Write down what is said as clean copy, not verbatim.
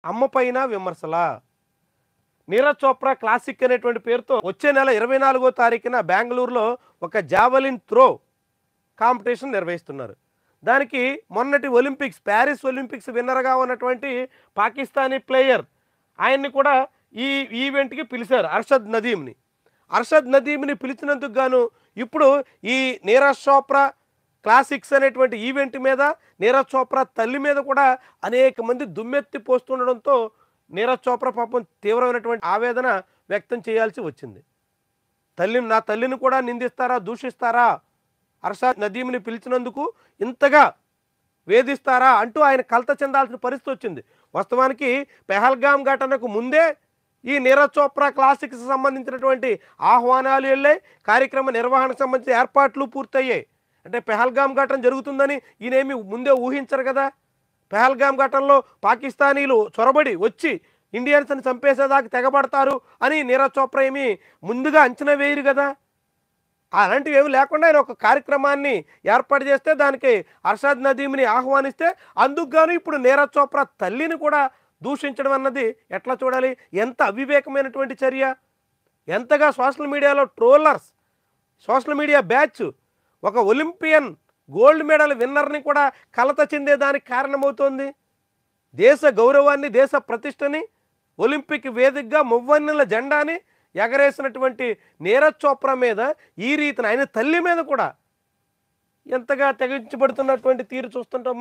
అమ్మ పైన విమర్శలా? నీరజ్ చోప్రా క్లాసిక్ అనేటువంటి పేరుతో వచ్చే నెల 24వ తారీఖున బెంగుళూరులో ఒక జావెలిన్ త్రో కాంపిటీషన్ నిర్వహిస్తున్నారు. దానికి మొన్నటి ఒలింపిక్స్ ప్యారిస్ ఒలింపిక్స్ విన్నర్‌గా ఉన్నటువంటి పాకిస్తానీ ప్లేయర్ ఆయన్ని కూడా ఈ ఈవెంట్‌కి పిలిచారు అర్షద్ నదీమ్‌ని. అర్షద్ నదీమ్‌ని పిలిచినందుకు గాను ఇప్పుడు ఈ నీరజ్ చోప్రా క్లాసిక్స్ అనేటువంటి ఈవెంట్ మీద నీరజ్ చోప్రా తల్లి మీద కూడా అనేక మంది దుమ్మెత్తి పోస్తుండడంతో నీరజ్ చోప్రా పాపం తీవ్రమైనటువంటి ఆవేదన వ్యక్తం చేయాల్సి వచ్చింది. నా తల్లిని కూడా నిందిస్తారా, దూషిస్తారా, అర్షద్ నదీమ్‌ని పిలిచినందుకు ఇంతగా వేధిస్తారా అంటూ ఆయన కలత చెందాల్సిన పరిస్థితి వచ్చింది. వాస్తవానికి పెహల్గాం ఘటనకు ముందే ఈ నీరజ్ చోప్రా క్లాసిక్స్ సంబంధించినటువంటి ఆహ్వానాలు వెళ్ళాయి, కార్యక్రమ నిర్వహణకు సంబంధించిన ఏర్పాట్లు పూర్తయ్యాయి. అంటే పెహల్గాం ఘటన జరుగుతుందని ఈయనేమి ముందే ఊహించరు కదా. పెహల్గాం ఘటనలో పాకిస్తానీలు చొరబడి వచ్చి ఇండియన్స్ని చంపేసేదాకా తెగబడతారు అని నీరజ్ చోప్రా ఏమి ముందుగా అంచనా వేయరు కదా. అలాంటివి ఏమి లేకుండా ఆయన ఒక కార్యక్రమాన్ని ఏర్పాటు చేస్తే దానికి అర్షద్ నదీమ్‌ని ఆహ్వానిస్తే అందుకు గాను ఇప్పుడు నీరజ్ చోప్రా తల్లిని కూడా దూషించడం అన్నది ఎట్లా చూడాలి? ఎంత అవివేకమైనటువంటి చర్య! ఎంతగా సోషల్ మీడియాలో ట్రోలర్స్, సోషల్ మీడియా బ్యాచ్ ఒక ఒలింపియన్ గోల్డ్ మెడల్ విన్నర్‌ని కూడా కలత చెందేదానికి కారణమవుతోంది. దేశ గౌరవాన్ని, దేశ ప్రతిష్టని, ఒలింపిక్ వేదికగా మువ్వన్నెల జెండాని ఎగరేసినటువంటి నీరజ్ చోప్రా మీద ఈ రీతిన ఆయన తల్లి మీద కూడా ఎంతగా తెగించబడుతున్నటువంటి తీరు చూస్తుంటాం.